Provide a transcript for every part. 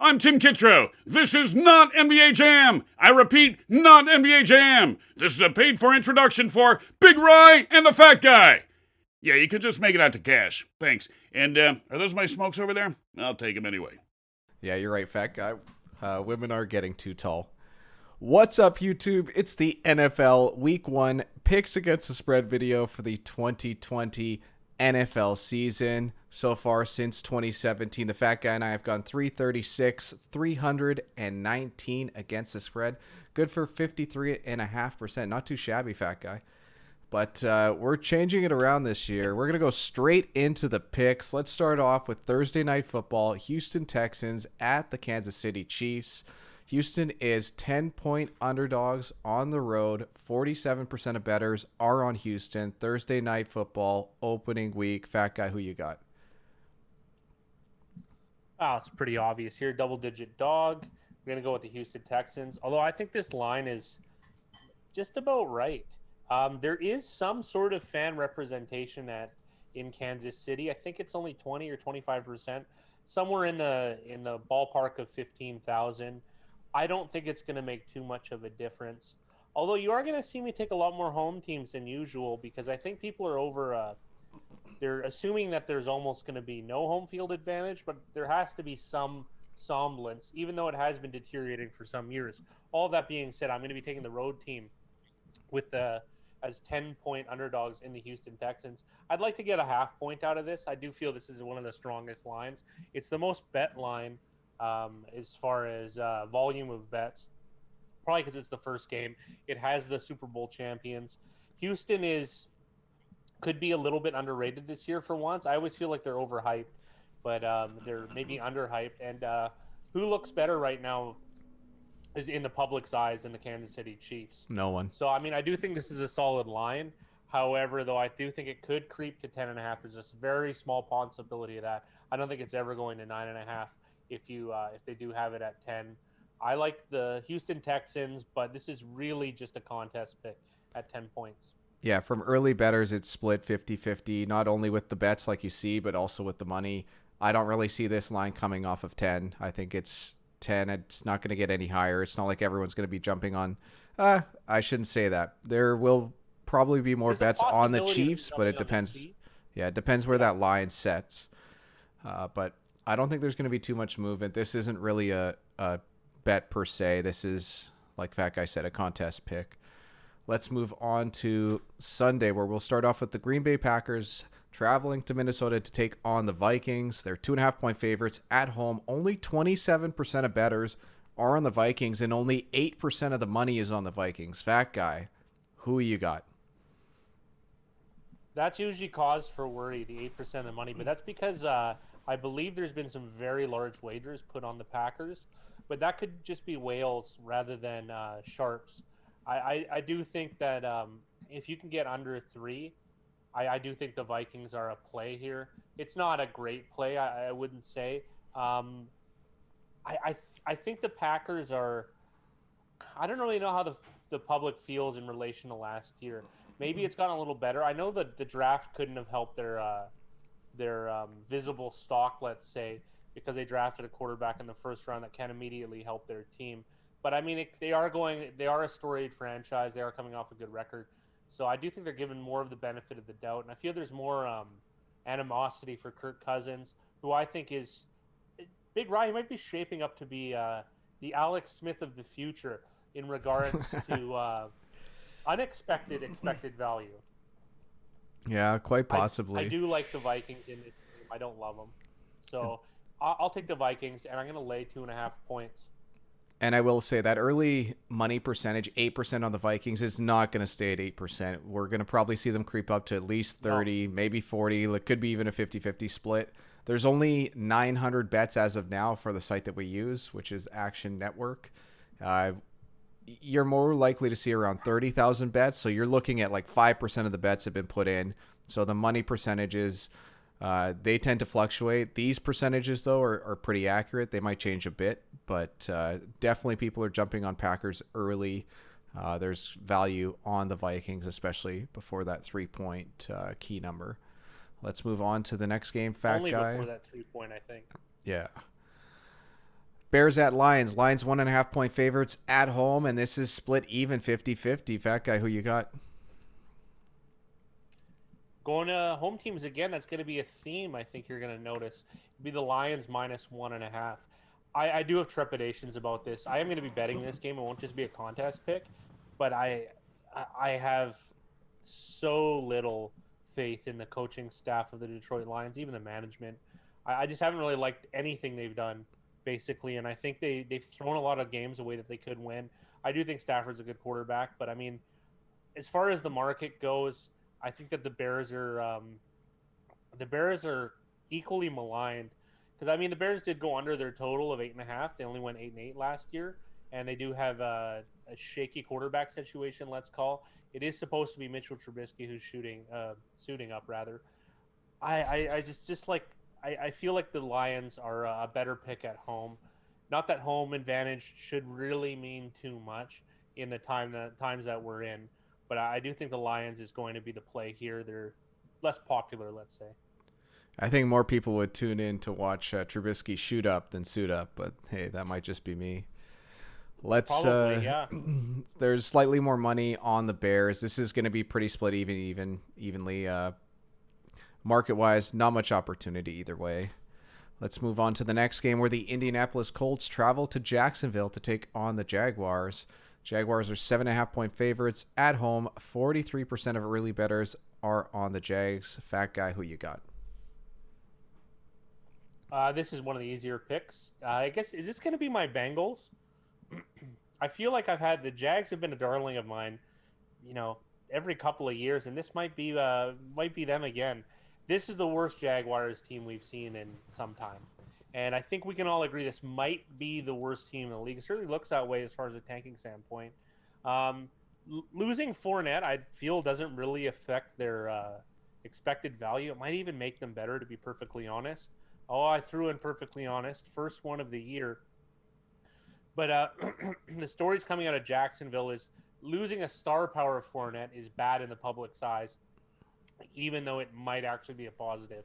I'm Tim Kittro. This is not NBA Jam. I repeat, not NBA Jam. This is a paid-for introduction for Big Rye and the Fat Guy. Yeah, you can just make it out to cash. Thanks. And are those my smokes over there? I'll take them anyway. Yeah, you're right, Fat Guy. Women are getting too tall. What's up, YouTube? It's the NFL Week 1 Picks Against the Spread video for the 2020 NFL season. So far since 2017, the Fat Guy and I have gone 336, 319 against the spread. Good for 53.5%. Not too shabby, Fat Guy. But we're changing it around this year. We're going to go straight into the picks. Let's start off with Thursday Night Football. Houston Texans at the Kansas City Chiefs. Houston is 10-point underdogs on the road. 47% of bettors are on Houston. Thursday Night Football, opening week. Fat Guy, who you got? Oh, it's pretty obvious here. Double-digit dog. I'm going to go with the Houston Texans. Although I think this line is just about right. There is some sort of fan representation in Kansas City. I think it's only 20 or 25%, somewhere in the ballpark of 15,000. I don't think it's going to make too much of a difference. Although you are going to see me take a lot more home teams than usual because I think people are they're assuming that there's almost going to be no home field advantage, but there has to be some semblance, even though it has been deteriorating for some years. All that being said, I'm going to be taking the road team with as 10-point underdogs in the Houston Texans. I'd like to get a half point out of this. I do feel this is one of the strongest lines. It's the most bet line as far as volume of bets, probably because it's the first game. It has the Super Bowl champions. Houston could be a little bit underrated this year for once. I always feel like they're overhyped, but they're maybe underhyped. And who looks better right now is in the public's eyes than the Kansas City Chiefs? No one. So, I mean, I do think this is a solid line. However, though, I do think it could creep to 10.5. There's just very small possibility of that. I don't think it's ever going to 9.5 if they do have it at 10. I like the Houston Texans, but this is really just a contest pick at 10 points. Yeah, from early bettors, it's split 50-50, not only with the bets like you see, but also with the money. I don't really see this line coming off of 10. I think it's 10. It's not going to get any higher. It's not like everyone's going to be jumping on. I shouldn't say that. There will probably be more bets on the Chiefs, but it depends. Yeah, it depends where that line sets. But I don't think there's going to be too much movement. This isn't really a bet per se. This is, like Fat Guy said, a contest pick. Let's move on to Sunday, where we'll start off with the Green Bay Packers traveling to Minnesota to take on the Vikings. They're 2.5-point favorites at home. Only 27% of bettors are on the Vikings, and only 8% of the money is on the Vikings. Fat Guy, who you got? That's usually cause for worry, the 8% of the money, but that's because I believe there's been some very large wagers put on the Packers, but that could just be whales rather than sharps. I do think that if you can get under 3, I do think the Vikings are a play here. It's not a great play, I wouldn't say. I think the Packers are – I don't really know how the public feels in relation to last year. Maybe it's gotten a little better. I know that the draft couldn't have helped their visible stock, let's say, because they drafted a quarterback in the first round that can immediately help their team. But I mean, they are a storied franchise. They are coming off a good record. So I do think they're given more of the benefit of the doubt. And I feel there's more animosity for Kirk Cousins, who I think is Big Ryan. He might be shaping up to be the Alex Smith of the future in regards to unexpected expected value. Yeah, quite possibly. I do like the Vikings in this game. I don't love them. So I'll take the Vikings, and I'm going to lay 2.5 points. And I will say that early money percentage, 8% on the Vikings, is not going to stay at 8%. We're going to probably see them creep up to at least 30, maybe 40. It could be even a 50-50 split. There's only 900 bets as of now for the site that we use, which is Action Network. You're more likely to see around 30,000 bets. So you're looking at like 5% of the bets have been put in. So the money percentages, they tend to fluctuate. These percentages, though, are pretty accurate. They might change a bit, but definitely people are jumping on Packers early. There's value on the Vikings, especially before that 3-point key number. Let's move on to the next game, Fat Only Guy. before that 3-point, I think. Yeah. Bears at Lions. Lions 1.5 point favorites at home, and this is split even 50-50. Fat guy, who you got? Going to home teams again, that's going to be a theme I think you're going to notice. It'll be the Lions -1.5. I do have trepidations about this. I am going to be betting this game. It won't just be a contest pick, but I have so little faith in the coaching staff of the Detroit Lions, even the management. I just haven't really liked anything they've done, basically, and I think they've thrown a lot of games away that they could win. I do think Stafford's a good quarterback, but I mean, as far as the market goes, I think that the Bears are equally maligned, because I mean the Bears did go under their total of 8.5. They only went 8-8 last year, and they do have a shaky quarterback situation. Let's call it is supposed to be Mitchell Trubisky who's suiting up rather. I feel like the Lions are a better pick at home. Not that home advantage should really mean too much in the times that we're in. But I do think the Lions is going to be the play here. They're less popular, let's say. I think more people would tune in to watch Trubisky shoot up than suit up, but hey, that might just be me. Probably, yeah. There's slightly more money on the Bears. This is going to be pretty split evenly. Market-wise, not much opportunity either way. Let's move on to the next game where the Indianapolis Colts travel to Jacksonville to take on the Jaguars. Jaguars are 7.5 point favorites at home. 43% of early bettors are on the Jags. Fat guy, who you got? This is one of the easier picks. I guess, is this going to be my Bengals? I feel like the Jags have been a darling of mine, every couple of years, and this might be them again. This is the worst Jaguars team we've seen in some time. And I think we can all agree this might be the worst team in the league. It certainly looks that way as far as a tanking standpoint. Losing Fournette, I feel, doesn't really affect their expected value. It might even make them better, to be perfectly honest. Oh, I threw in perfectly honest. First one of the year. But the stories coming out of Jacksonville is losing a star power of Fournette is bad in the public's eyes, even though it might actually be a positive.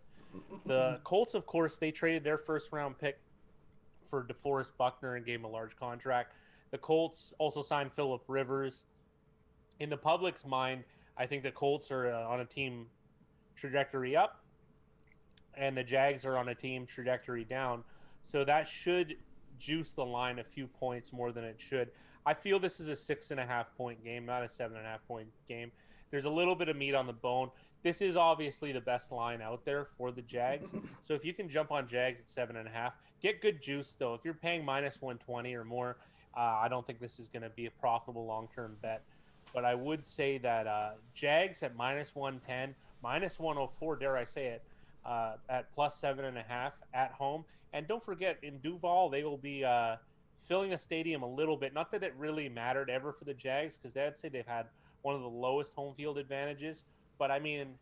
The Colts, of course, they traded their first-round pick for DeForest Buckner and gave him a large contract. The Colts also signed Phillip Rivers. In the public's mind, I think the Colts are on a team trajectory up, and the Jags are on a team trajectory down. So that should juice the line a few points more than it should. I feel this is a 6.5 point game, not a 7.5 point game. There's a little bit of meat on the bone. This is obviously the best line out there for the Jags. So if you can jump on Jags at 7.5, get good juice though. If you're paying -120 or more, I don't think this is going to be a profitable long-term bet. But I would say that Jags at -110, -104, dare I say it, at +7.5 at home. And don't forget, in Duval, they will be filling a stadium a little bit. Not that it really mattered ever for the Jags, because I'd say they've had one of the lowest home field advantages. But, I mean,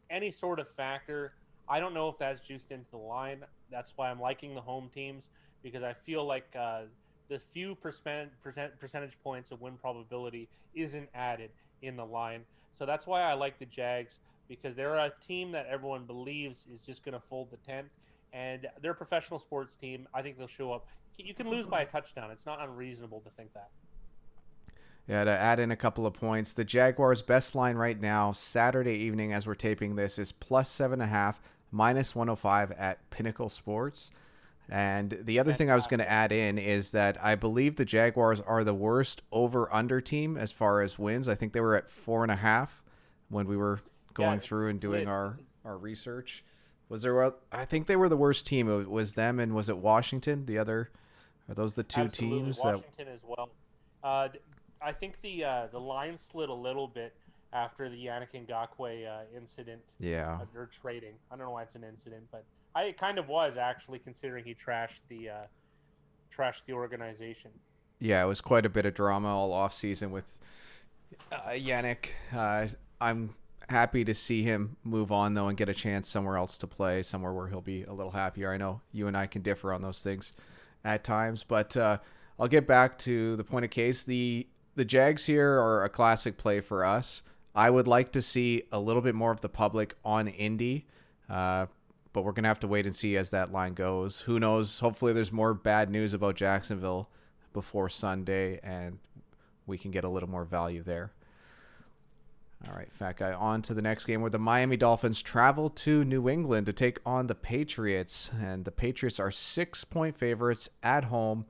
any sort of factor, I don't know if that's juiced into the line. That's why I'm liking the home teams, because I feel like the few percentage points of win probability isn't added in the line. So that's why I like the Jags, because they're a team that everyone believes is just going to fold the tent. And they're a professional sports team. I think they'll show up. You can lose by a touchdown. It's not unreasonable to think that. Yeah, to add in a couple of points, the Jaguars' best line right now, Saturday evening as we're taping this, is +7.5, -105 at Pinnacle Sports. And the other thing I was going to add in is that I believe the Jaguars are the worst over-under team as far as wins. I think they were at 4.5 when we were going through and doing our research. I think they were the worst team. It was them, and was it Washington? Are those the two Absolutely. teams? Washington as well. I think the line slid a little bit after the Yannick Ngakoue incident. Yeah. Or trading. I don't know why it's an incident, but it kind of was, actually, considering he trashed the organization. Yeah, it was quite a bit of drama all offseason with Yannick. I'm happy to see him move on, though, and get a chance somewhere else to play, somewhere where he'll be a little happier. I know you and I can differ on those things at times, but I'll get back to the point of case. The Jags here are a classic play for us. I would like to see a little bit more of the public on Indy. but we're going to have to wait and see as that line goes. Who knows? Hopefully there's more bad news about Jacksonville before Sunday, and we can get a little more value there. All right, Fat Guy, on to the next game where the Miami Dolphins travel to New England to take on the Patriots. And the Patriots are 6-point favorites at home.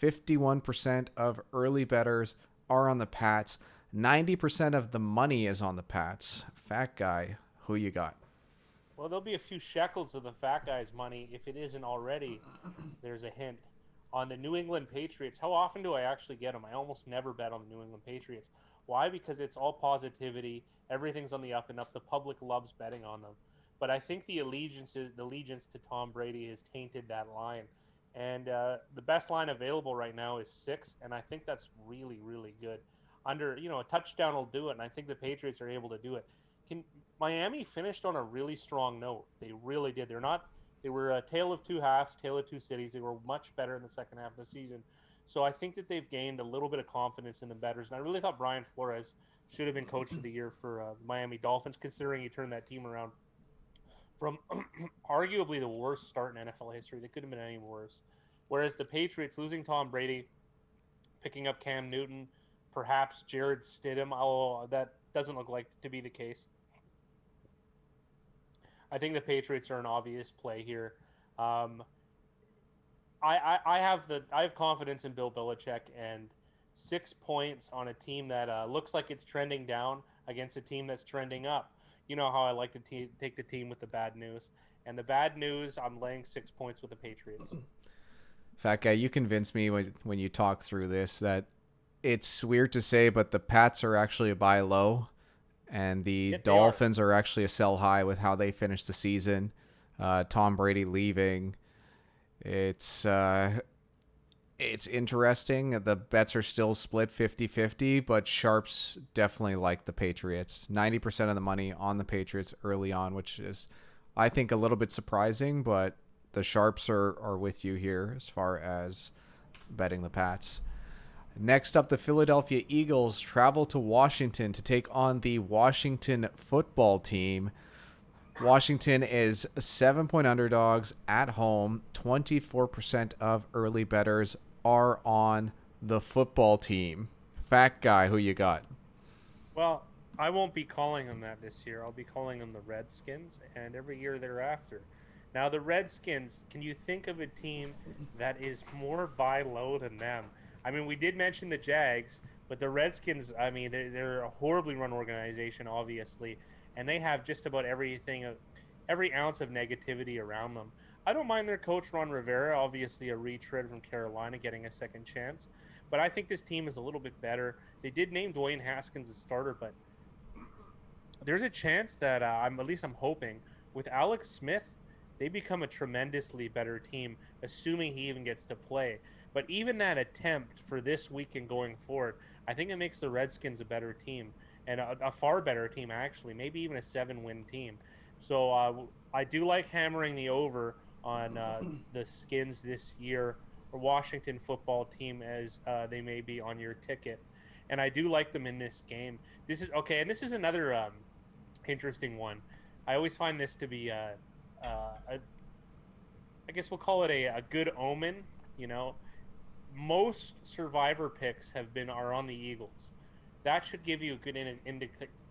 51% of early bettors are on the Pats. 90% of the money is on the Pats. Fat Guy, who you got? Well, there'll be a few shekels of the Fat Guy's money if it isn't already. There's a hint on the New England Patriots. How often do I actually get them? I almost never bet on the New England Patriots. Why? Because it's all positivity. Everything's on the up and up. The public loves betting on them. But I think the allegiance to Tom Brady has tainted that line. And the best line available right now is 6, and I think that's really, really good. Under, a touchdown will do it, and I think the Patriots are able to do it. Miami finished on a really strong note. They really did. They were a tale of two halves, tale of two cities. They were much better in the second half of the season. So I think that they've gained a little bit of confidence in the bettors. And I really thought Brian Flores should have been coach of the year for the Miami Dolphins, considering he turned that team around from arguably the worst start in NFL history. They couldn't have been any worse. Whereas the Patriots losing Tom Brady, picking up Cam Newton, perhaps Jared Stidham, that doesn't look like to be the case. I think the Patriots are an obvious play here. I have confidence in Bill Belichick, and 6 points on a team that looks like it's trending down against a team that's trending up. You know how I like to take the team with the bad news. And the bad news, I'm laying 6 points with the Patriots. Fat Guy, you convinced me when you talk through this that it's weird to say, but the Pats are actually a buy low, and the Dolphins are actually a sell high with how they finished the season. Tom Brady leaving. It's interesting. The bets are still split 50-50, but sharps definitely like the Patriots. 90% of the money on the Patriots early on, which is, I think, a little bit surprising, but the sharps are with you here as far as betting the Pats. Next up, the Philadelphia Eagles travel to Washington to take on the Washington football team. Washington is 7-point underdogs at home. 24% of early bettors are on the football team. Fat Guy, who you got? Well, I won't be calling them that this year. I'll be calling them the Redskins, and every year thereafter. Now, the Redskins, can you think of a team that is more buy low than them? I mean, we did mention the Jags, but the Redskins, I mean, they're a horribly run organization, obviously, and they have just about every ounce of negativity around them. I don't mind their coach, Ron Rivera, obviously a retread from Carolina, getting a second chance, but I think this team is a little bit better. They did name Dwayne Haskins a starter, but there's a chance that, I'm hoping, with Alex Smith, they become a tremendously better team, assuming he even gets to play. But even that attempt for this week and going forward, I think it makes the Redskins a better team, and a far better team, actually, maybe even a 7-win team. So I do like hammering the over on the Skins this year, or Washington football team, as they may be on your ticket. And I do like them in this game. This is okay, and this is another interesting one. I always find this to be I guess we'll call it a good omen, Most survivor picks are on the Eagles. That should give you a good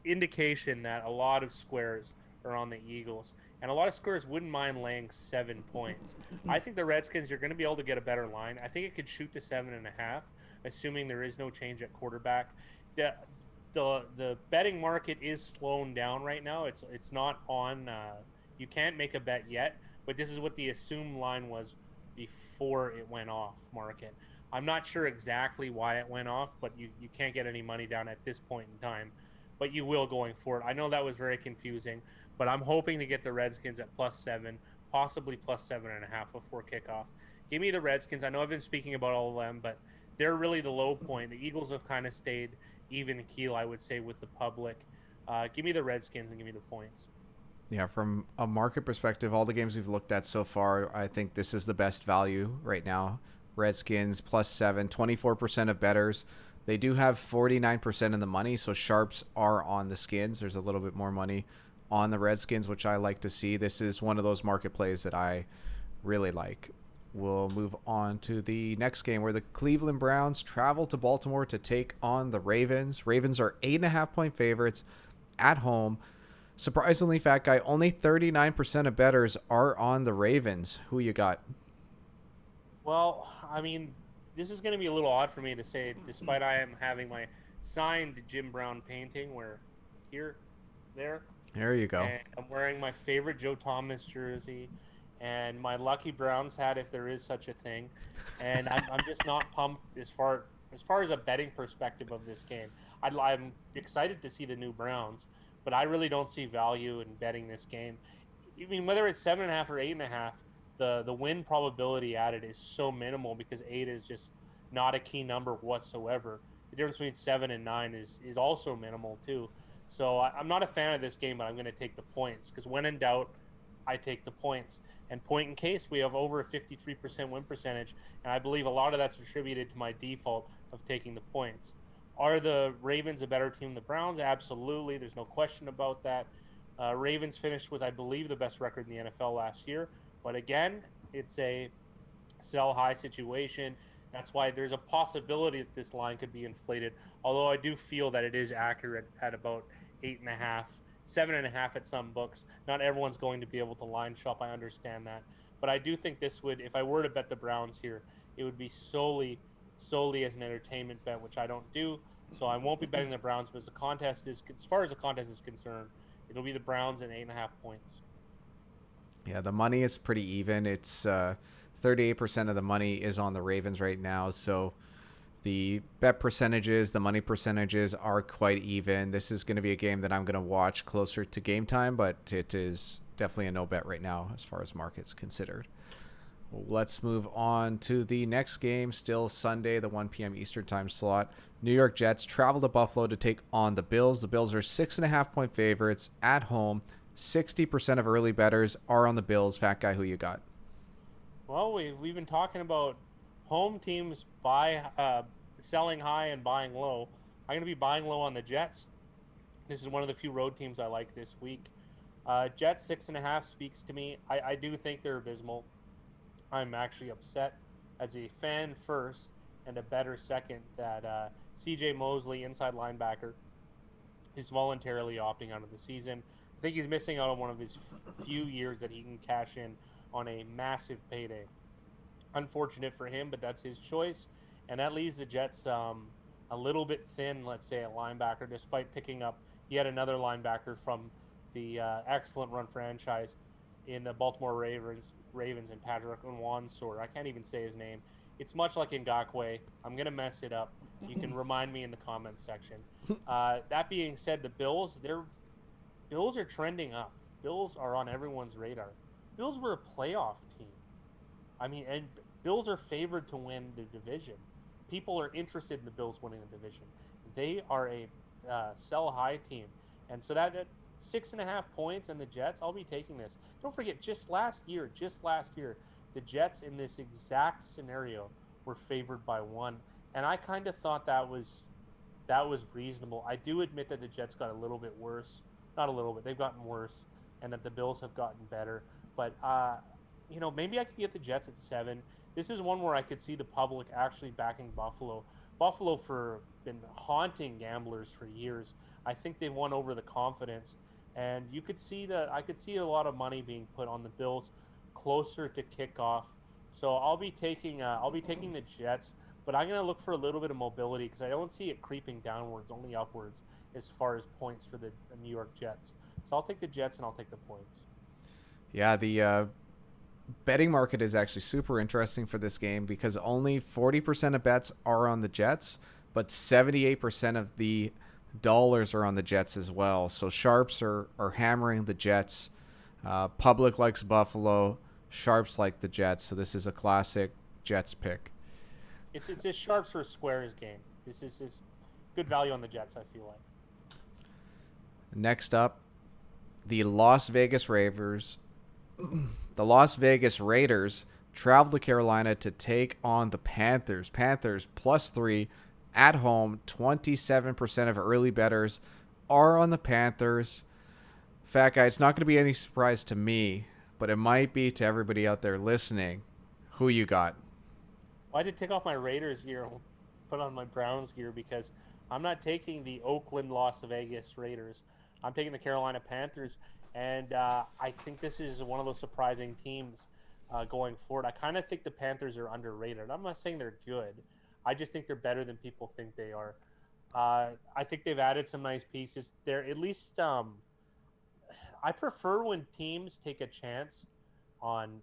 indication that a lot of squares are on the Eagles. And a lot of squares wouldn't mind laying 7 points. I think the Redskins, you're going to be able to get a better line. I think it could shoot to 7.5, assuming there is no change at quarterback. The betting market is slowing down right now. It's not on. You can't make a bet yet, but this is what the assumed line was before it went off market. I'm not sure exactly why it went off, but you can't get any money down at this point in time, but you will going forward. I know that was very confusing, but I'm hoping to get the Redskins at +7, possibly +7.5 before kickoff. Give me the Redskins. I know I've been speaking about all of them, but they're really the low point. The Eagles have kind of stayed even keel, I would say, with the public. Give me the Redskins and give me the points. Yeah, from a market perspective, all the games we've looked at so far, I think this is the best value right now. Redskins +7, 24% of bettors. They do have 49% of the money, so sharps are on the Skins. There's a little bit more money on the Redskins, which I like to see. This is one of those market plays that I really like. We'll move on to the next game where the Cleveland Browns travel to Baltimore to take on the Ravens. Ravens are 8.5-point favorites at home. Surprisingly, Fat Guy, only 39% of bettors are on the Ravens. Who you got? Well, I mean, this is going to be a little odd for me to say, despite I am having my signed Jim Brown painting where there you go. and I'm wearing my favorite Joe Thomas jersey and my Lucky Browns hat, if there is such a thing. And I'm just not pumped as far as a betting perspective of this game. I'm excited to see the new Browns, but I really don't see value in betting this game. I mean, whether it's 7.5 or 8.5, the win probability added is so minimal because 8 is just not a key number whatsoever. The difference between 7 and 9 is also minimal too. So I'm not a fan of this game, but I'm going to take the points because when in doubt, I take the points. And point in case, we have over a 53% win percentage, and I believe a lot of that's attributed to my default of taking the points. Are the Ravens a better team than the Browns? Absolutely. There's no question about that. Ravens finished with, I believe, the best record in the NFL last year. But again, it's a sell high situation. That's why there's a possibility that this line could be inflated. Although I do feel that it is accurate at about 8.5, 7.5 at some books. Not everyone's going to be able to line shop. I understand that. But I do think this would, if I were to bet the Browns here, it would be solely as an entertainment bet, which I don't do. So I won't be betting the Browns. But as far as the contest is concerned, it'll be the Browns and 8.5 points. Yeah, the money is pretty even. It's 38% of the money is on the Ravens right now. So the bet percentages, the money percentages are quite even. This is going to be a game that I'm going to watch closer to game time, but it is definitely a no bet right now as far as markets considered. Let's move on to the next game. Still Sunday, the 1 p.m. Eastern time slot. New York Jets travel to Buffalo to take on the Bills. The Bills are 6.5-point favorites at home. 60% of early bettors are on the Bills. Fat Guy, who you got? Well, we've been talking about home teams selling high and buying low. I'm going to be buying low on the Jets. This is one of the few road teams I like this week. Jets 6.5 speaks to me. I do think they're abysmal. I'm actually upset as a fan first and a better second that C.J. Mosley, inside linebacker, is voluntarily opting out of the season. I think he's missing out on one of his few years that he can cash in on a massive payday. Unfortunate for him, but that's his choice. And that leaves the Jets a little bit thin, let's say, at linebacker, despite picking up yet another linebacker from the excellent run franchise in the Baltimore Ravens and Patrick Nwansor. I can't even say his name. It's much like Ngakoue. I'm going to mess it up. You can remind me in the comments section. That being said, the Bills are trending up. Bills are on everyone's radar. Bills were a playoff team. I mean, and Bills are favored to win the division. People are interested in the Bills winning the division. They are a sell high team. And so that 6.5 points and the Jets, I'll be taking this. Don't forget, just last year, the Jets in this exact scenario were favored by 1. And I kind of thought that was reasonable. I do admit that the Jets got a little bit worse. Not a little bit. They've gotten worse. And that the Bills have gotten better. But, maybe I could get the Jets at 7. This is one where I could see the public actually backing Buffalo. Buffalo been haunting gamblers for years. I think they've won over the confidence. And I could see a lot of money being put on the Bills closer to kickoff. So I'll be taking the Jets, but I'm going to look for a little bit of mobility because I don't see it creeping downwards, only upwards as far as points for the New York Jets. So I'll take the Jets and I'll take the points. Yeah, the betting market is actually super interesting for this game because only 40% of bets are on the Jets, but 78% of the dollars are on the Jets as well. So sharps are hammering the Jets. Public likes Buffalo. Sharps like the Jets. So this is a classic Jets pick. It's a sharps for squares game. This is good value on the Jets, I feel like. Next up, the Las Vegas Raiders. The Las Vegas Raiders travel to Carolina to take on the Panthers. Panthers +3 at home. 27% of early bettors are on the Panthers. Fat Guy, it's not going to be any surprise to me, but it might be to everybody out there listening. Who you got? Well, I did take off my Raiders gear and put on my Browns gear because I'm not taking the Oakland Las Vegas Raiders. I'm taking the Carolina Panthers, and I think this is one of those surprising teams going forward. I kind of think the Panthers are underrated. I'm not saying they're good. I just think they're better than people think they are. I think they've added some nice pieces. They're at least I prefer when teams take a chance on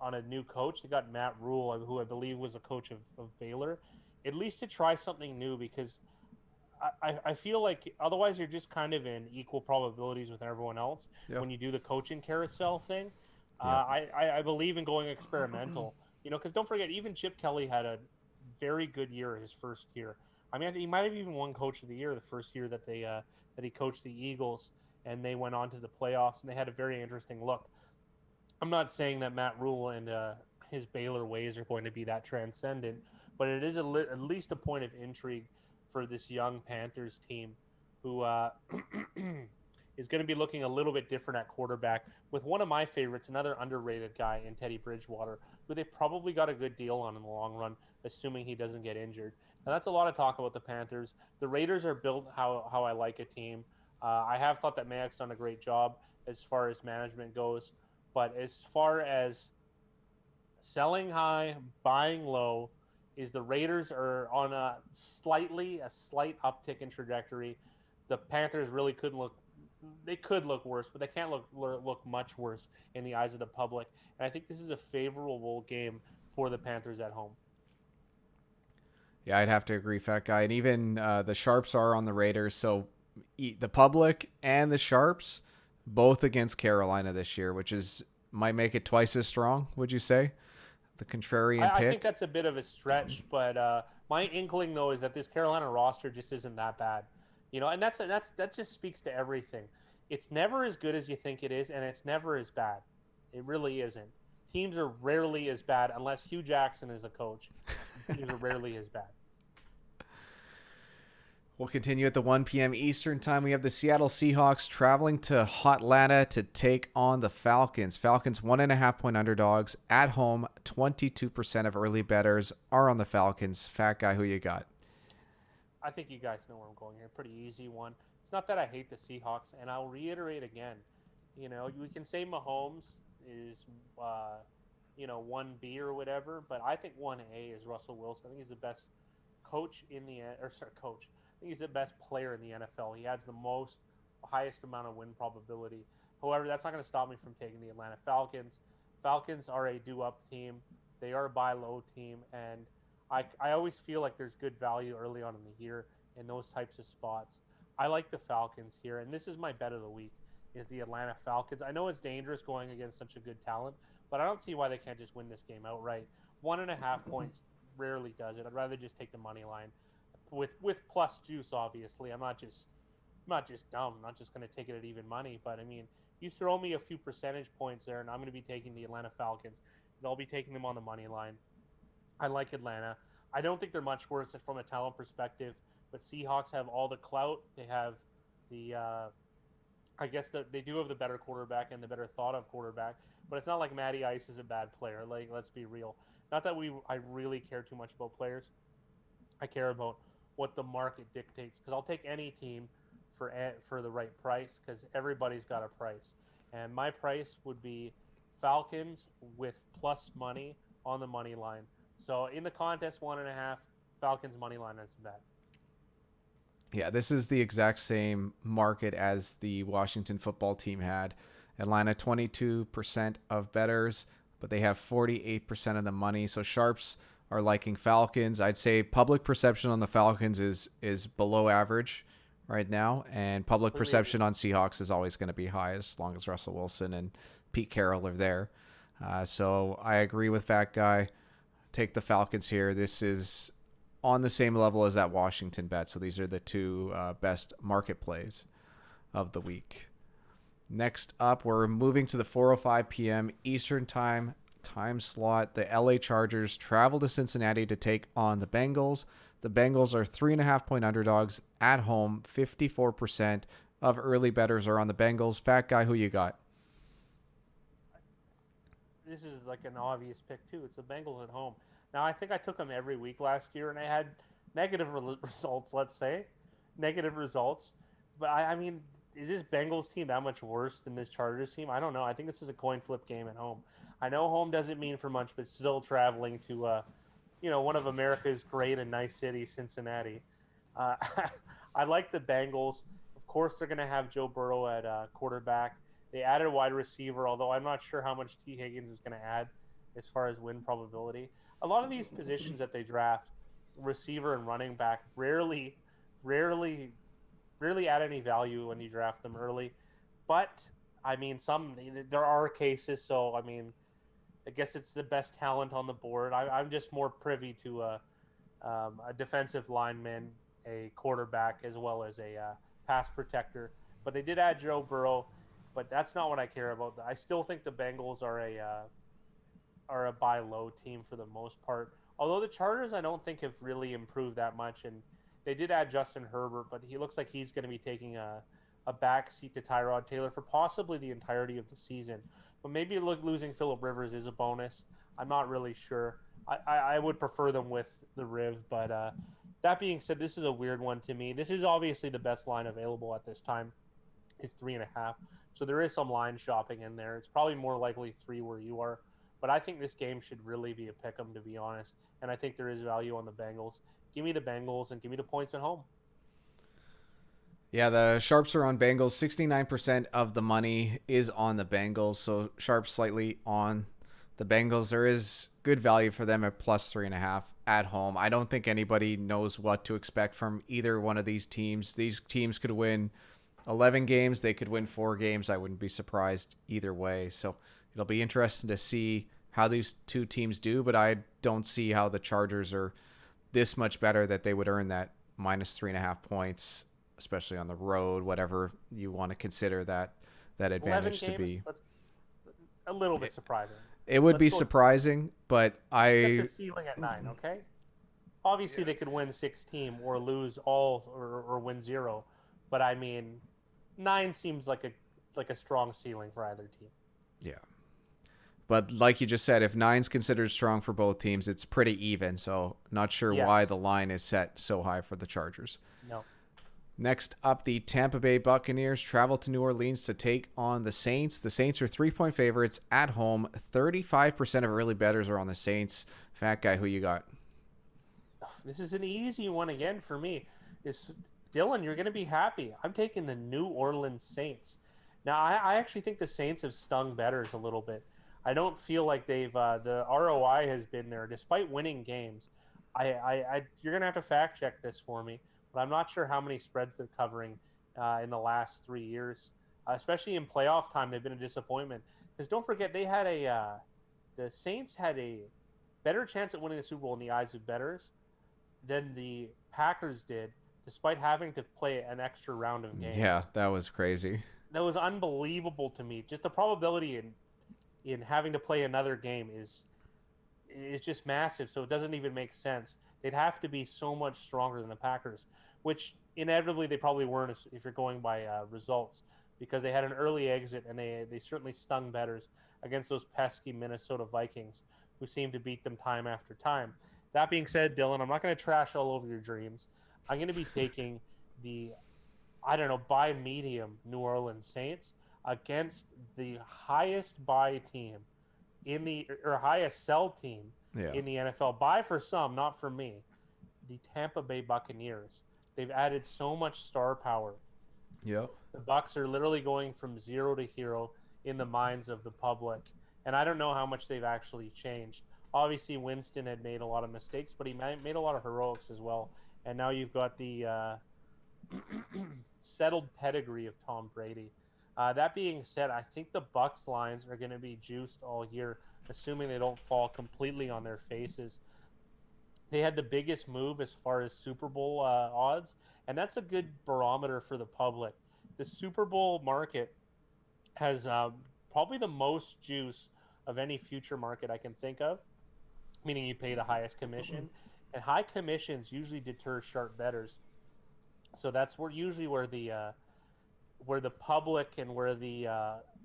a new coach. They got Matt Rule, who I believe was a coach of Baylor, at least to try something new, because I feel like otherwise you're just kind of in equal probabilities with everyone else when you do the coaching carousel thing. I believe in going experimental, because don't forget, even Chip Kelly had a very good year his first year. I mean, he might have even won Coach of the Year the first year that he coached the Eagles, and they went on to the playoffs, and they had a very interesting look. I'm not saying that Matt Rule and his Baylor ways are going to be that transcendent, but it is at least a point of intrigue for this young Panthers team who is going to be looking a little bit different at quarterback with one of my favorites, another underrated guy in Teddy Bridgewater, who they probably got a good deal on in the long run, assuming he doesn't get injured. Now, that's a lot of talk about the Panthers. The Raiders are built how I like a team. I have thought that Mayek's done a great job as far as management goes. But as far as selling high, buying low, is the Raiders are on a slight uptick in trajectory. The Panthers really could look worse, but they can't look much worse in the eyes of the public. And I think this is a favorable game for the Panthers at home. Yeah, I'd have to agree, Fat Guy. And even the Sharps are on the Raiders, so the public and the Sharps both against Carolina this year, which might make it twice as strong, would you say? The contrarian pick? I think that's a bit of a stretch, but my inkling, though, is that this Carolina roster just isn't that bad. And that just speaks to everything. It's never as good as you think it is, and it's never as bad. It really isn't. Teams are rarely as bad unless Hugh Jackson is a coach. Teams are rarely as bad. We'll continue at the 1 p.m. Eastern time. We have the Seattle Seahawks traveling to Hotlanta to take on the Falcons. Falcons 1.5-point underdogs at home. 22% of early bettors are on the Falcons. Fat Guy, who you got? I think you guys know where I'm going here. Pretty easy one. It's not that I hate the Seahawks, and I'll reiterate again. We can say Mahomes is, 1B or whatever, but I think 1A is Russell Wilson. I think he's the best coach I think he's the best player in the NFL. He has the highest amount of win probability. However, that's not going to stop me from taking the Atlanta Falcons. Falcons are a do-up team. They are a buy-low team, and I always feel like there's good value early on in the year in those types of spots. I like the Falcons here, and this is my bet of the week, is the Atlanta Falcons. I know it's dangerous going against such a good talent, but I don't see why they can't just win this game outright. 1.5 points rarely does it. I'd rather just take the money line with plus juice. Obviously, I'm not just dumb. I'm not just going to take it at even money. But I mean, you throw me a few percentage points there, and I'm going to be taking the Atlanta Falcons. And I'll be taking them on the money line. I like Atlanta. I don't think they're much worse from a talent perspective. But Seahawks have all the clout. They have the I guess they do have the better quarterback and the better thought of quarterback. But it's not like Matty Ice is a bad player. Like, let's be real. Not that I really care too much about players. I care about what the market dictates, because I'll take any team for the right price, because everybody's got a price. And my price would be Falcons with plus money on the money line. So in the contest, 1.5, Falcons money line as a bet. Yeah, this is the exact same market as the Washington football team had. Atlanta, 22% of bettors, but they have 48% of the money. So Sharps are liking Falcons. I'd say public perception on the Falcons is below average right now, and public perception on Seahawks is always going to be high as long as Russell Wilson and Pete Carroll are there. So I agree with Fat Guy. Take the Falcons here. This is on the same level as that Washington bet. So these are the two best market plays of the week. Next up, we're moving to the 4:05 p.m. Eastern time slot. The LA Chargers travel to Cincinnati to take on the Bengals. The Bengals are 3.5-point underdogs at home. 54% of early bettors are on the Bengals. Fat guy, who you got? This is like an obvious pick too. It's the Bengals at home. Now I think I took them every week last year, and I had negative results. Let's say negative results, but I mean, is this Bengals team that much worse than this Chargers team? I don't know. I think this is a coin flip game at home. I know home doesn't mean for much, but still traveling to one of America's great and nice cities, Cincinnati. Uh, I like the Bengals. Of course, they're going to have Joe Burrow at quarterback. They added a wide receiver, although I'm not sure how much T. Higgins is going to add as far as win probability. A lot of these positions that they draft, receiver and running back, rarely add any value when you draft them early. But I mean, there are cases. So I mean, I guess it's the best talent on the board. I'm just more privy to a defensive lineman, a quarterback, as well as a pass protector. But they did add Joe Burrow. But that's not what I care about. I still think the Bengals are a buy low team for the most part. Although the Chargers, I don't think have really improved that much, and they did add Justin Herbert, but he looks like he's going to be taking a back seat to Tyrod Taylor for possibly the entirety of the season. But maybe losing Phillip Rivers is a bonus. I'm not really sure. I would prefer them with the Riv, but that being said, this is a weird one to me. This is obviously the best line available at this time. It's 3.5. So there is some line shopping in there. It's probably more likely 3 where you are. But I think this game should really be a pick 'em, to be honest. And I think there is value on the Bengals. Give me the Bengals and give me the points at home. Yeah, the sharps are on Bengals. 69% of the money is on the Bengals. So sharps slightly on the Bengals. There is good value for them at plus 3.5 at home. I don't think anybody knows what to expect from either one of these teams. These teams could win 11 games. They could win 4 games. I wouldn't be surprised either way. So it'll be interesting to see how these two teams do, but I don't see how the Chargers are this much better that they would earn that minus 3.5 points, especially on the road, whatever you want to consider that advantage to be. That's a little bit surprising. It would be surprising, but set the ceiling at 9, okay? Obviously, they could win 16 or lose all or win 0, but I mean, 9 seems like a strong ceiling for either team. Yeah. But like you just said, if 9's considered strong for both teams, it's pretty even. So not sure why the line is set so high for the Chargers. No. Next up, the Tampa Bay Buccaneers travel to New Orleans to take on the Saints. The Saints are 3-point favorites at home. 35% of early bettors are on the Saints. Fat guy, who you got? This is an easy one again for me. Dylan, you're going to be happy. I'm taking the New Orleans Saints. Now, I actually think the Saints have stung bettors a little bit. I don't feel like they've the ROI has been there despite winning games. You're going to have to fact check this for me, but I'm not sure how many spreads they're covering in the last 3 years, especially in playoff time. They've been a disappointment because don't forget the Saints had a better chance at winning the Super Bowl in the eyes of bettors than the Packers did, despite having to play an extra round of games. Yeah, that was crazy. That was unbelievable to me. Just the probability in having to play another game is just massive, so it doesn't even make sense. They'd have to be so much stronger than the Packers, which inevitably they probably weren't if you're going by results, because they had an early exit and they certainly stung bettors against those pesky Minnesota Vikings who seem to beat them time after time. That being said, Dylan, I'm not going to trash all over your dreams. I'm going to be taking the, buy medium New Orleans Saints against the highest buy team highest sell team in the NFL. Buy for some, not for me. The Tampa Bay Buccaneers. They've added so much star power. Yep. The Bucs are literally going from 0 to hero in the minds of the public. And I don't know how much they've actually changed. Obviously, Winston had made a lot of mistakes, but he made a lot of heroics as well. And now you've got the settled pedigree of Tom Brady. That being said, I think the Bucs lines are going to be juiced all year, assuming they don't fall completely on their faces. They had the biggest move as far as Super Bowl odds, and that's a good barometer for the public. The Super Bowl market has probably the most juice of any future market I can think of, meaning you pay the highest commission, and high commissions usually deter sharp bettors. So that's usually where where the public and where the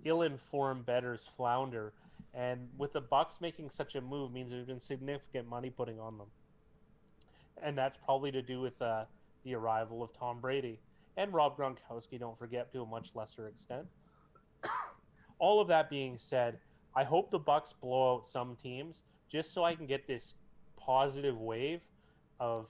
ill-informed bettors flounder. And with the Bucs making such a move means there's been significant money putting on them. And that's probably to do with the arrival of Tom Brady and Rob Gronkowski, don't forget, to a much lesser extent. All of that being said, I hope the Bucs blow out some teams just so I can get this positive wave of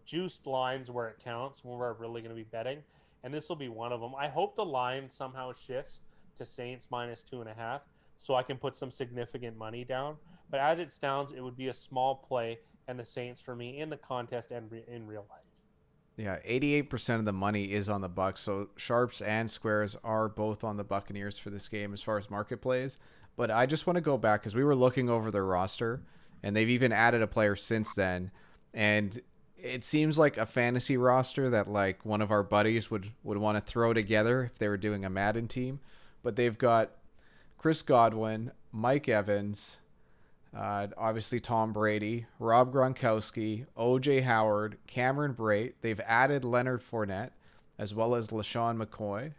juiced lines where it counts, when we're really going to be betting, and this will be one of them. I hope the line somehow shifts to Saints -2.5 so I can put some significant money down. But as it sounds, it would be a small play and the Saints for me in the contest and in real life. Yeah, 88% of the money is on the Bucs, so sharps and squares are both on the Buccaneers for this game as far as market plays. But I just want to go back because we were looking over their roster, and they've even added a player since then, and it seems like a fantasy roster that like one of our buddies would want to throw together if they were doing a Madden team. But they've got Chris Godwin, Mike Evans, obviously Tom Brady, Rob Gronkowski, O.J. Howard, Cameron Brate. They've added Leonard Fournette as well as LaShawn McCoy.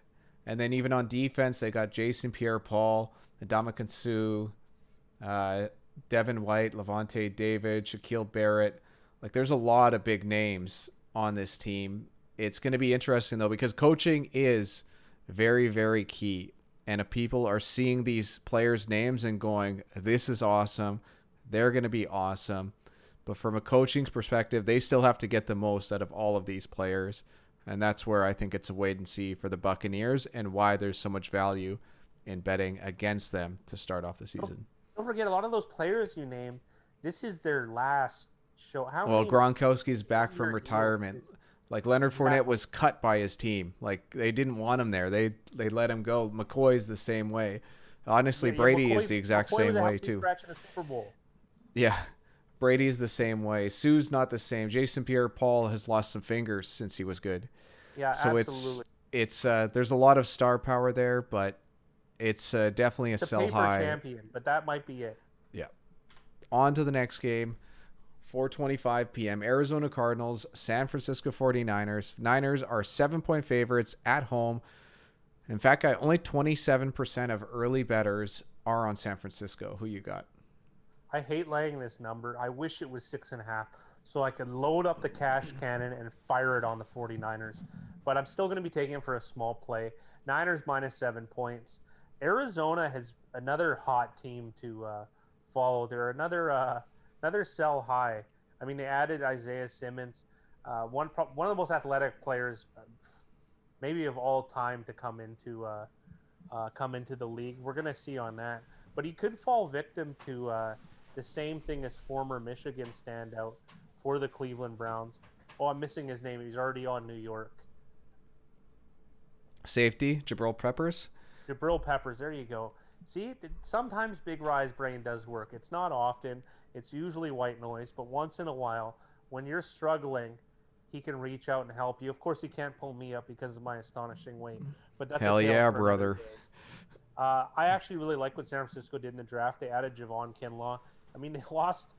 And then even on defense, they got Jason Pierre-Paul, Ndamukong Suh, Devin White, Levante David, Shaquille Barrett. Like, there's a lot of big names on this team. It's going to be interesting, though, because coaching is very, very key. And people are seeing these players' names and going, this is awesome. They're going to be awesome. But from a coaching's perspective, they still have to get the most out of all of these players. And that's where I think it's a wait and see for the Buccaneers and why there's so much value in betting against them to start off the season. Don't forget, a lot of those players you named, this is their last show. Well, Gronkowski's back from retirement. Like, Leonard Fournette was cut by his team. Like, they didn't want him there. They let him go. McCoy's the same way. Honestly, Brady is the exact same way, too. Super Bowl. Yeah, Brady's the same way. Sue's not the same. Jason Pierre-Paul has lost some fingers since he was good. Yeah, so absolutely. It's there's a lot of star power there, but it's definitely a sell high. Champion, but that might be it. Yeah. On to the next game. 4:25 p.m. Arizona Cardinals, San Francisco 49ers. Niners are 7-point favorites at home. In fact, only 27% of early bettors are on San Francisco. Who you got? I hate laying this number. I wish it was 6.5 so I could load up the cash cannon and fire it on the 49ers. But I'm still going to be taking it for a small play. Niners -7 points. Arizona has another hot team to follow. They're another sell high. I mean, they added Isaiah Simmons, one of the most athletic players, maybe of all time, to come into the league. We're gonna see on that, but he could fall victim to the same thing as former Michigan standout for the Cleveland Browns. Oh, I'm missing his name. He's already on New York. Safety, Jabril Peppers. Jabril Peppers. There you go. See, sometimes Big Rye's brain does work. It's not often. It's usually white noise, but once in a while, when you're struggling, he can reach out and help you. Of course, he can't pull me up because of my astonishing weight. But that's hell yeah, brother. I actually really like what San Francisco did in the draft. They added Javon Kinlaw. I mean, they lost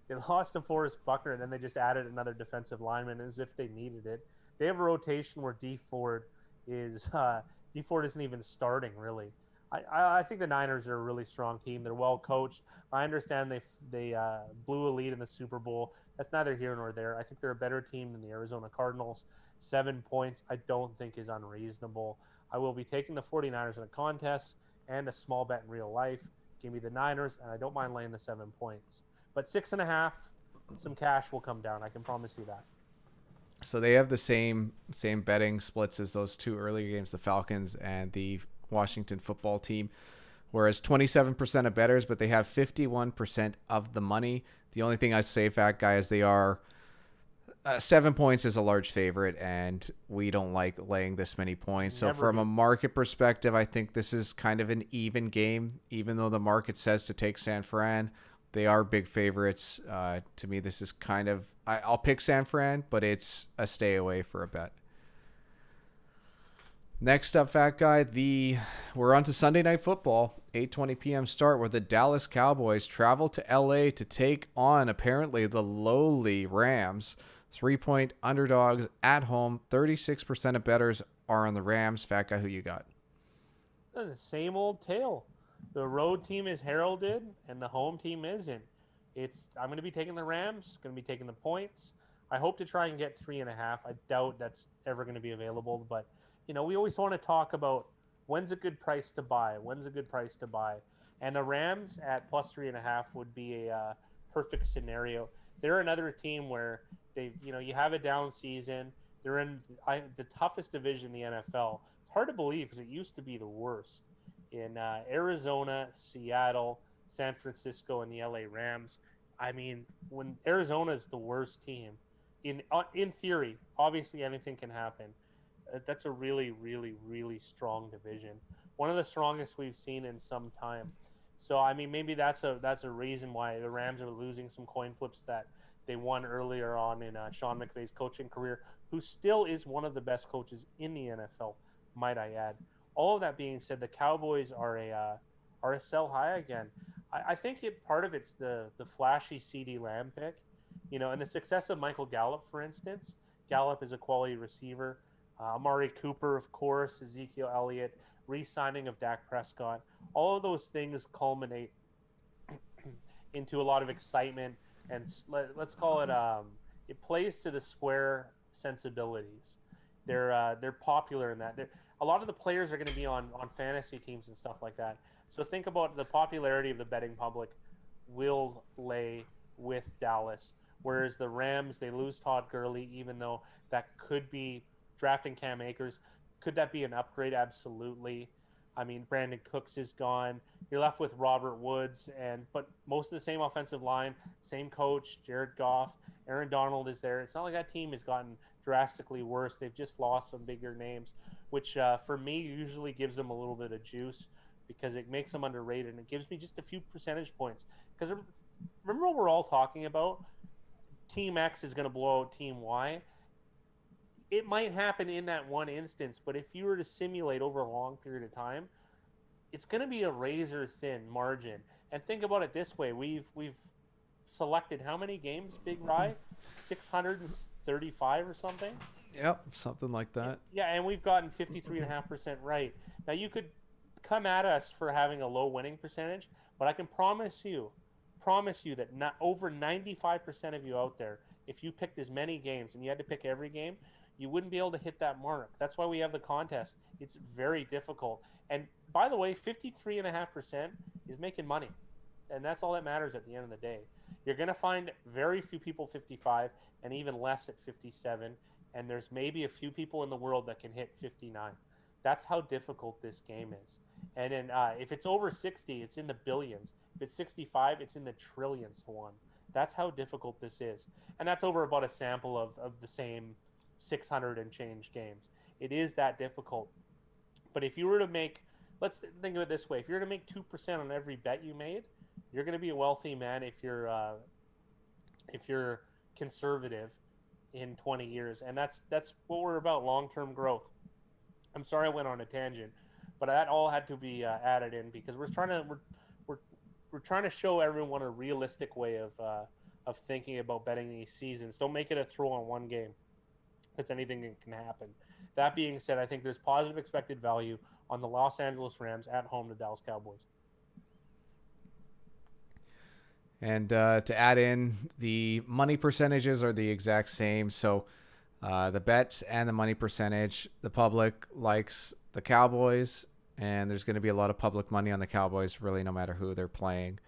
to Forrest Buckner, and then they just added another defensive lineman as if they needed it. They have a rotation where D Ford isn't even starting, really. I think the Niners are a really strong team. They're well coached. I understand they blew a lead in the Super Bowl. That's neither here nor there. I think they're a better team than the Arizona Cardinals. 7 points I don't think is unreasonable. I will be taking the 49ers in a contest and a small bet in real life. Give me the Niners, and I don't mind laying the 7 points. But 6.5, some cash will come down. I can promise you that. So they have the same betting splits as those two earlier games, the Falcons and the Washington football team, whereas 27% of bettors, but they have 51% of the money. The only thing I say, fat guy, is they are 7 points is a large favorite, and we don't like laying this many points. So from a market perspective, I think this is kind of an even game, even though the market says to take San Fran. They are big favorites. To me, this is kind of, I'll pick San Fran, but it's a stay away for a bet. Next up, fat guy, we're on to Sunday Night Football, 8:20 p.m. start, where the Dallas Cowboys travel to L.A. to take on, apparently, the lowly Rams. 3-point underdogs at home. 36% of bettors are on the Rams. Fat Guy, who you got? The same old tale. The road team is heralded, and the home team isn't. I'm going to be taking the Rams. Going to be taking the points. I hope to try and get 3.5. I doubt that's ever going to be available, but we always want to talk about when's a good price to buy. When's a good price to buy? And the Rams at plus 3.5 would be a perfect scenario. They're another team where you have a down season. They're in the toughest division in the NFL. It's hard to believe because it used to be the worst in Arizona, Seattle, San Francisco, and the LA Rams. I mean, when Arizona is the worst team, in theory, obviously anything can happen. That's a really, really, really strong division. One of the strongest we've seen in some time. So I mean, maybe that's a reason why the Rams are losing some coin flips that they won earlier on in Sean McVay's coaching career, who still is one of the best coaches in the NFL, might I add. All of that being said, the Cowboys are a sell high again. I think part of it's the flashy CD Lamb pick, and the success of Michael Gallup, for instance. Gallup is a quality receiver. Amari Cooper, of course, Ezekiel Elliott, re-signing of Dak Prescott. All of those things culminate into a lot of excitement, and let's call it it plays to the Square sensibilities. They're popular in that. A lot of the players are going to be on fantasy teams and stuff like that. So think about the popularity of the betting public will lay with Dallas. Whereas the Rams, they lose Todd Gurley, even though that could be drafting Cam Akers. Could that be an upgrade? Absolutely. I mean, Brandon Cooks is gone. You're left with Robert Woods, but most of the same offensive line, same coach, Jared Goff, Aaron Donald is there. It's not like that team has gotten drastically worse. They've just lost some bigger names, which for me usually gives them a little bit of juice because it makes them underrated, and it gives me just a few percentage points. Because remember what we're all talking about? Team X is going to blow out Team Y. It might happen in that one instance, but if you were to simulate over a long period of time, it's going to be a razor thin margin. And think about it this way: we've selected how many games, Big Rye? 635 or something. Yep, something like that. Yeah, and we've gotten 53.5% right. Now you could come at us for having a low winning percentage, but I can promise you that not over 95% of you out there, if you picked as many games and you had to pick every game, you wouldn't be able to hit that mark. That's why we have the contest. It's very difficult. And by the way, 53.5% is making money. And that's all that matters at the end of the day. You're going to find very few people 55 and even less at 57. And there's maybe a few people in the world that can hit 59. That's how difficult this game is. And then if it's over 60, it's in the billions. If it's 65, it's in the trillions to one. That's how difficult this is. And that's over about a sample of the same 600 and change games. It is that difficult. But if you were to make, let's think of it this way: if you're to make 2% on every bet you made, you're going to be a wealthy man if you're conservative in 20 years. And that's what we're about: long-term growth. I'm sorry I went on a tangent, but that all had to be added in because we're trying to show everyone a realistic way of thinking about betting these seasons. Don't make it a throw on one game. It's anything that can happen. That being said, I think there's positive expected value on the Los Angeles Rams at home to Dallas Cowboys. And to add in, the money percentages are the exact same. So the bets and the money percentage, the public likes the Cowboys, and there's going to be a lot of public money on the Cowboys, really, no matter who they're playing.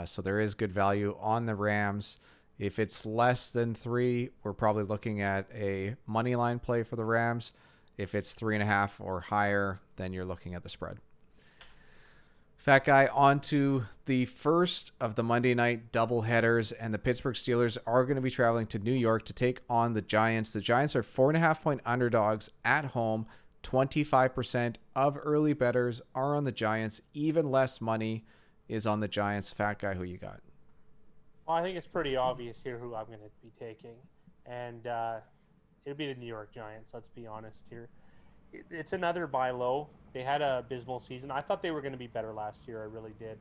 So there is good value on the Rams. If it's less than 3, we're probably looking at a money line play for the Rams. If it's 3.5 or higher, then you're looking at the spread. Fat Guy, on to the first of the Monday night doubleheaders, and the Pittsburgh Steelers are going to be traveling to New York to take on the Giants. The Giants are 4.5-point underdogs at home. 25% of early bettors are on the Giants. Even less money is on the Giants. Fat Guy, who you got? Well, I think it's pretty obvious here who I'm going to be taking, and it'll be the New York Giants. Let's be honest here. It's another buy low. They had an abysmal season. I thought they were going to be better last year. I really did.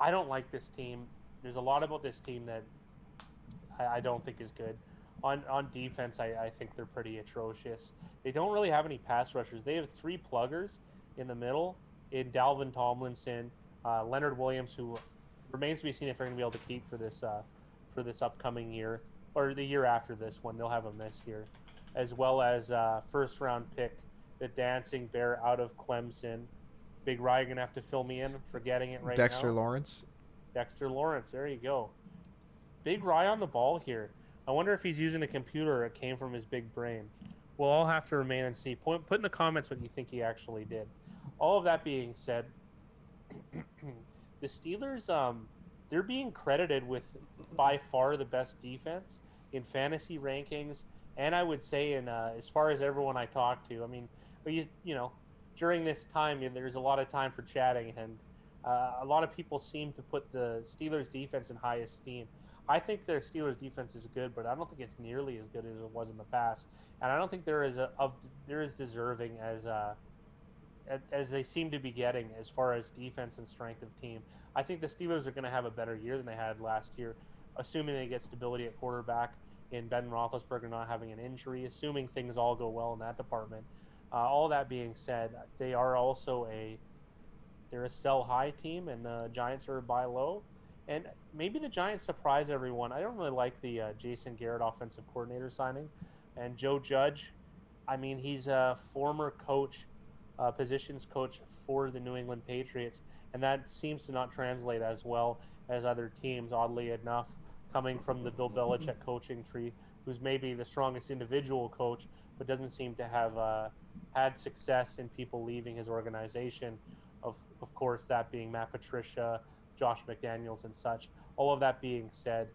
I don't like this team. There's a lot about this team that I don't think is good. On defense, I think they're pretty atrocious. They don't really have any pass rushers. They have 3 pluggers in the middle in Dalvin Tomlinson, Leonard Williams, who remains to be seen if they're going to be able to keep for this upcoming year or the year after this one. They'll have him this year, as well as first round pick, the dancing bear out of Clemson. Big Ryan gonna have to fill me in. I'm forgetting it right Dexter now. Lawrence. Dexter Lawrence. There you go. Big Rye on the ball here. I wonder if he's using a computer or it came from his big brain. We'll all have to remain and see. Put in the comments what you think he actually did. All of that being said, the Steelers, they're being credited with by far the best defense in fantasy rankings, and I would say in as far as everyone I talk to. I mean, during this time, there's a lot of time for chatting, and a lot of people seem to put the Steelers' defense in high esteem. I think their Steelers' defense is good, but I don't think it's nearly as good as it was in the past, and I don't think they're as deserving as they seem to be getting as far as defense and strength of team. I think the Steelers are going to have a better year than they had last year, assuming they get stability at quarterback in Ben Roethlisberger not having an injury, assuming things all go well in that department. All that being said, they are also they're a sell high team, and the Giants are a buy low. And maybe the Giants surprise everyone. I don't really like the Jason Garrett offensive coordinator signing. And Joe Judge, I mean, he's a former coach, positions coach for the New England Patriots, and that seems to not translate as well as other teams, oddly enough, coming from the Bill Belichick coaching tree, who's maybe the strongest individual coach, but doesn't seem to have had success in people leaving his organization. Of course, that being Matt Patricia, Josh McDaniels, and such. All of that being said,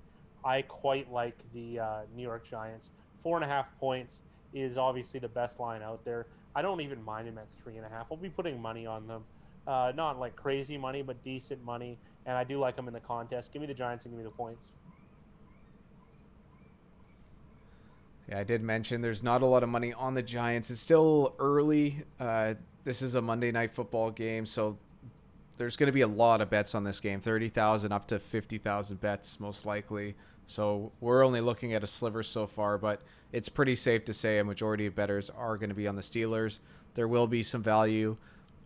I quite like the New York Giants. 4.5 points is obviously the best line out there. I don't even mind him at 3.5. We'll be putting money on them. Not like crazy money, but decent money. And I do like them in the contest. Give me the Giants and give me the points. Yeah, I did mention there's not a lot of money on the Giants. It's still early. This is a Monday Night Football game, so there's going to be a lot of bets on this game. 30,000 up to 50,000 bets, most likely. So we're only looking at a sliver so far, but it's pretty safe to say a majority of bettors are going to be on the Steelers. There will be some value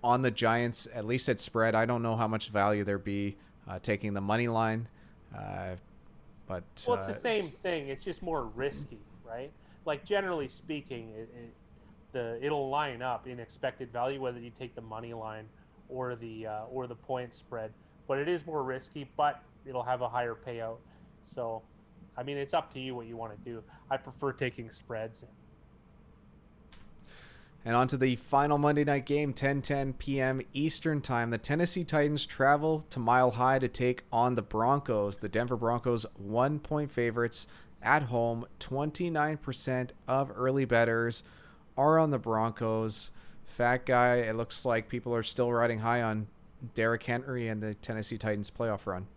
on the Giants, at least at spread. I don't know how much value there be taking the money line. But well, it's the same thing. It's just more risky, right? Like, generally speaking, it'll line up in expected value whether you take the money line or the point spread. But it is more risky, but it'll have a higher payout. So, I mean, it's up to you what you want to do. I prefer taking spreads. And on to the final Monday night game, 10:10 p.m. Eastern Time. The Tennessee Titans travel to Mile High to take on the Broncos. The Denver Broncos 1-point favorites at home. 29% of early bettors are on the Broncos. Fat guy, it looks like people are still riding high on Derrick Henry and the Tennessee Titans playoff run.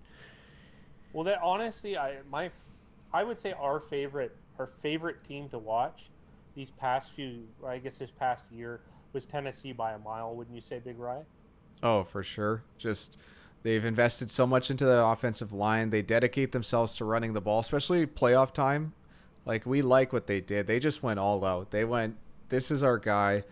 Well, that honestly, I would say our favorite team to watch this past year was Tennessee by a mile. Wouldn't you say, Big Rye? Oh, for sure. Just they've invested so much into that offensive line. They dedicate themselves to running the ball, especially playoff time. Like, we like what they did. They just went all out. They went, this is our guy.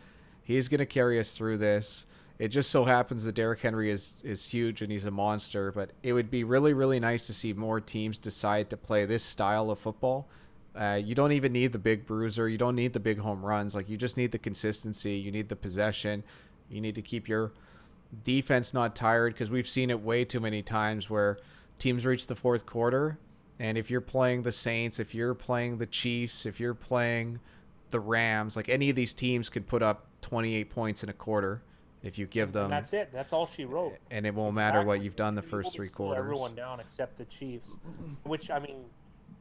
He's going to carry us through this. It just so happens that Derrick Henry is huge and he's a monster, but it would be really, really nice to see more teams decide to play this style of football. You don't even need the big bruiser. You don't need the big home runs. Like, you just need the consistency. You need the possession. You need to keep your defense not tired, because we've seen it way too many times where teams reach the fourth quarter, and if you're playing the Saints, if you're playing the Chiefs, if you're playing the Rams, like, any of these teams could put up 28 points in a quarter if you give them. And that's it. That's all she wrote. And it won't matter what you've done the first three quarters. Everyone down except the Chiefs, which, I mean,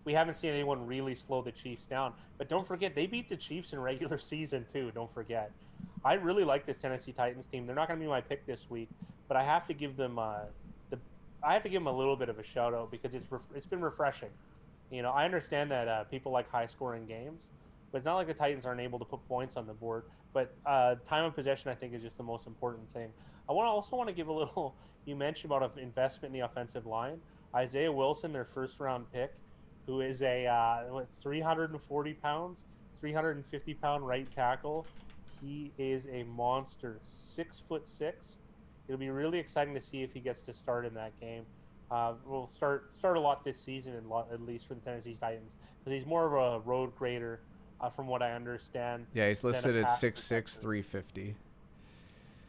we haven't seen anyone really slow the Chiefs down. But don't forget, they beat the Chiefs in regular season too. Don't forget. I really like this Tennessee Titans team. They're not going to be my pick this week, but I have to give them a little bit of a shout out because it's been refreshing. You know, I understand that people like high scoring games, but it's not like the Titans aren't able to put points on the board. But time of possession, I think, is just the most important thing. I also want to give a little. You mentioned about an investment in the offensive line. Isaiah Wilson, their first round pick, who is a 340 pounds, 350-pound right tackle. He is a monster, 6'6". It'll be really exciting to see if he gets to start in that game. We'll start a lot this season, at least for the Tennessee Titans, because he's more of a road grader, from what I understand. Yeah, he's listed at pass 6'6", protector. 350.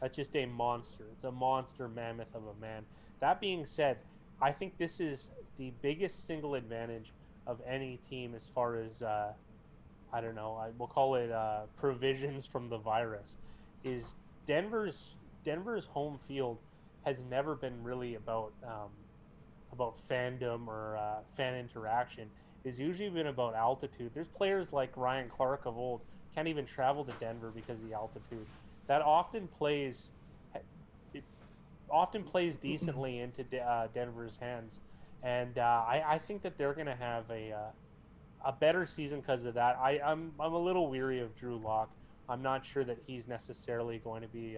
That's just a monster. It's a monster mammoth of a man. That being said, I think this is the biggest single advantage of any team as far as I don't know. We'll call it provisions from the virus. Is Denver's home field has never been really about fandom or fan interaction. It's usually been about altitude. There's players like Ryan Clark of old can't even travel to Denver because of the altitude. That often plays decently into Denver's hands, and I think that they're going to have a better season because of that. I'm a little weary of Drew Lock. I'm not sure that he's necessarily going to be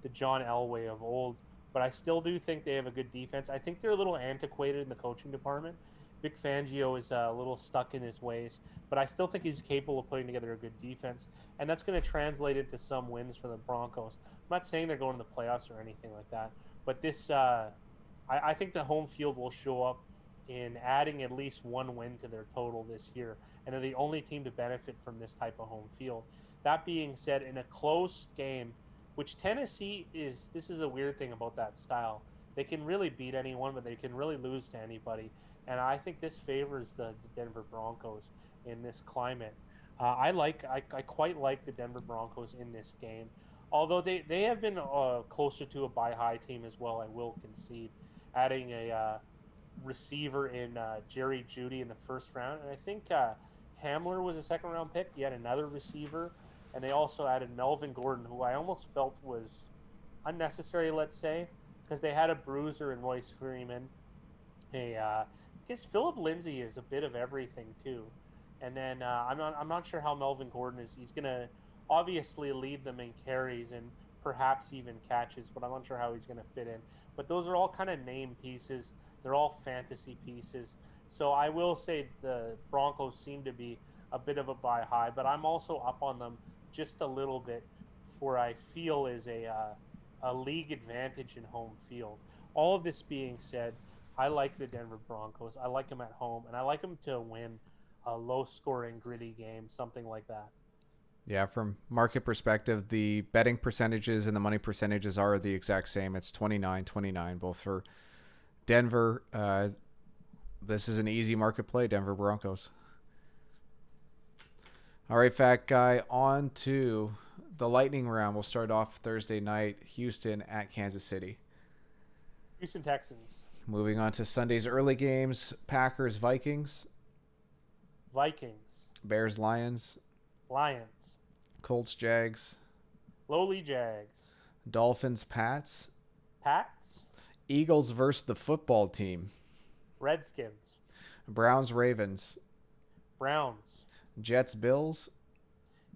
the John Elway of old, but I still do think they have a good defense. I think they're a little antiquated in the coaching department. Vic Fangio is a little stuck in his ways, but I still think he's capable of putting together a good defense, and that's going to translate into some wins for the Broncos. I'm not saying they're going to the playoffs or anything like that, but this I think the home field will show up in adding at least one win to their total this year, and they're the only team to benefit from this type of home field. That being said, in a close game, which Tennessee is, this is a weird thing about that style. They can really beat anyone, but they can really lose to anybody. And I think this favors the Denver Broncos in this climate. I quite like the Denver Broncos in this game. Although they have been closer to a buy-high team as well, I will concede. Adding a receiver in Jerry Jeudy in the first round. And I think Hamler was a second-round pick. You had another receiver. And they also added Melvin Gordon, who I almost felt was unnecessary, let's say, because they had a bruiser in Royce Freeman. I guess Philip Lindsay is a bit of everything too, and then I'm not sure how Melvin Gordon is. He's gonna obviously lead them in carries and perhaps even catches, but I'm not sure how he's gonna fit in. But those are all kind of name pieces. They're all fantasy pieces. So I will say the Broncos seem to be a bit of a buy high, but I'm also up on them just a little bit for I feel is a league advantage in home field. All of this being said, I like the Denver Broncos. I like them at home, and I like them to win a low-scoring, gritty game, something like that. Yeah, from market perspective, the betting percentages and the money percentages are the exact same. It's 29-29, both for Denver. This is an easy market play, Denver Broncos. All right, Fat Guy, on to the lightning round. We'll start off Thursday night, Houston at Kansas City. Houston Texans. Moving on to Sunday's early games, Packers, Vikings. Vikings. Bears, Lions. Lions. Colts, Jags. Lowly Jags. Dolphins, Pats. Pats. Eagles versus the football team. Redskins. Browns, Ravens. Browns. Jets, Bills.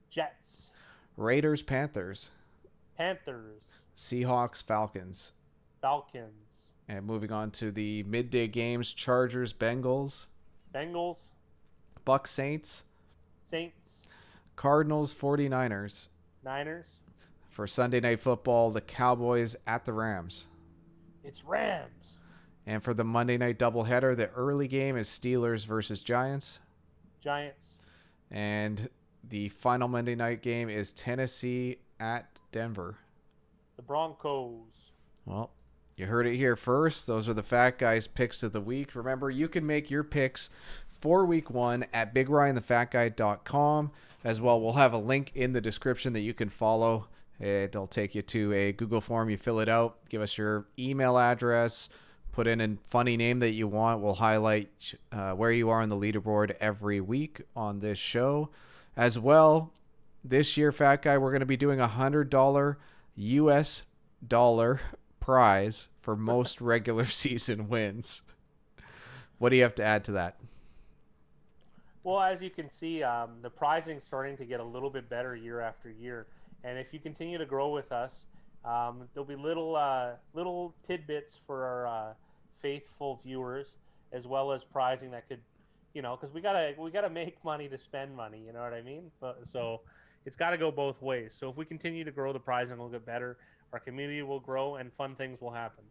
Jets. Raiders, Panthers. Panthers. Seahawks, Falcons. Falcons. And moving on to the midday games, Chargers, Bengals. Bengals. Bucs, Saints. Saints. Cardinals, 49ers. Niners. For Sunday Night Football, the Cowboys at the Rams. It's Rams. And for the Monday Night Doubleheader, the early game is Steelers versus Giants. Giants. And the final Monday night game is Tennessee at Denver. The Broncos. Well, you heard it here first. Those are the Fat Guys picks of the week. Remember, you can make your picks for week one at BigRyanTheFatGuy.com. As well, we'll have a link in the description that you can follow. It'll take you to a Google form. You fill it out. Give us your email address. Put in a funny name that you want. We'll highlight where you are on the leaderboard every week on this show. As well, this year, Fat Guy, we're going to be doing a $100 US dollar prize for most regular season wins. What do you have to add to that? Well, as you can see, the prizing's starting to get a little bit better year after year. And if you continue to grow with us, there'll be little tidbits for our faithful viewers, as well as prizing that could, because we gotta make money to spend money. You know what I mean? But so it's got to go both ways. So if we continue to grow the prize, and it'll get better, our community will grow and fun things will happen.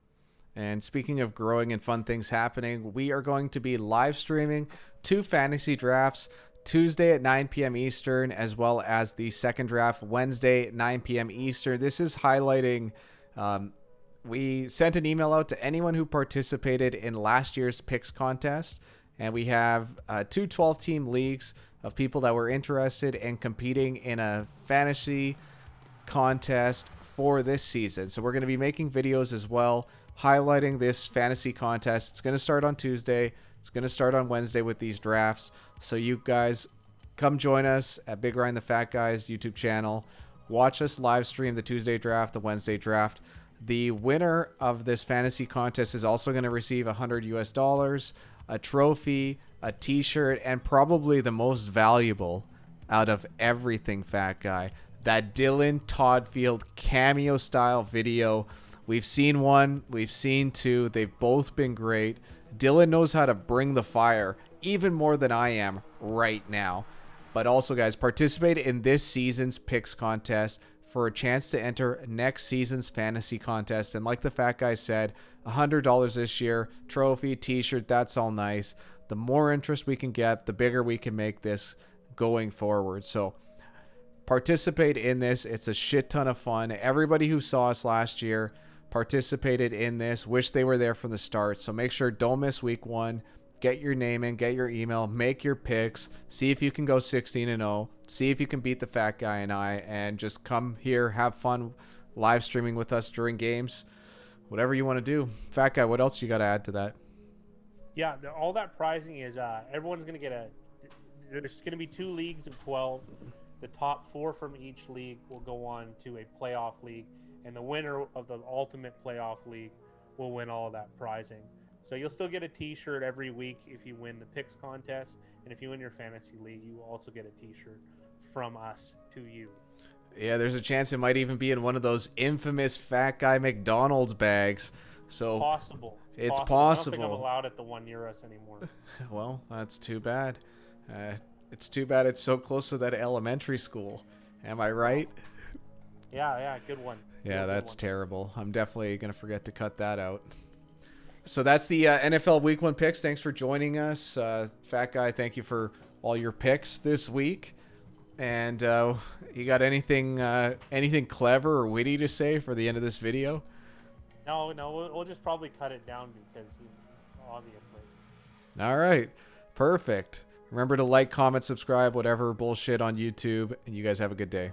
And speaking of growing and fun things happening, we are going to be live streaming 2 fantasy drafts Tuesday at 9 p.m. Eastern, as well as the second draft Wednesday at 9 p.m. Eastern. This is highlighting, we sent an email out to anyone who participated in last year's picks contest, and we have 2 12-team leagues of people that were interested in competing in a fantasy contest for this season. So we're going to be making videos as well highlighting this fantasy contest. It's going to start on Tuesday. It's going to start on Wednesday with these drafts. So you guys come join us at Big Ryan the Fat Guy's YouTube channel. Watch us live stream the Tuesday draft, the Wednesday draft. The winner of this fantasy contest is also going to receive $100, a trophy, a t-shirt, and probably the most valuable out of everything, Fat Guy, that Dylan Toddfield cameo style video. We've seen 1, we've seen 2. They've both been great. Dylan knows how to bring the fire even more than I am right now. But also, guys, participate in this season's picks contest for a chance to enter next season's fantasy contest. And like the Fat Guy said, $100 this year, trophy, t-shirt, that's all nice. The more interest we can get, the bigger we can make this going forward. So participate in this. It's a shit ton of fun. Everybody who saw us last year participated in this. Wish they were there from the start. So make sure, don't miss week 1. Get your name in, get your email, make your picks, see if you can go 16-0, see if you can beat the Fat Guy and I, and just come here, have fun live streaming with us during games. Whatever you want to do. Fat Guy, what else you got to add to that? Yeah, all that prizing is everyone's going to get there's going to be 2 leagues of 12. The top 4 from each league will go on to a playoff league, and the winner of the ultimate playoff league will win all of that prizing. So you'll still get a t-shirt every week if you win the picks contest, and if you win your fantasy league, you will also get a t-shirt from us to you. Yeah, there's a chance it might even be in one of those infamous Fat Guy McDonald's bags. So possible. It's possible. possible. I don't think I'm allowed at the one near us anymore. Well, that's too bad. It's too bad it's so close to that elementary school. Am I right? Yeah, good one. Yeah, that's terrible. I'm definitely going to forget to cut that out. So that's the NFL Week 1 picks. Thanks for joining us. Fat Guy, thank you for all your picks this week. And you got anything clever or witty to say for the end of this video? No, we'll just probably cut it down because, obviously. All right, perfect. Remember to like, comment, subscribe, whatever bullshit on YouTube, and you guys have a good day.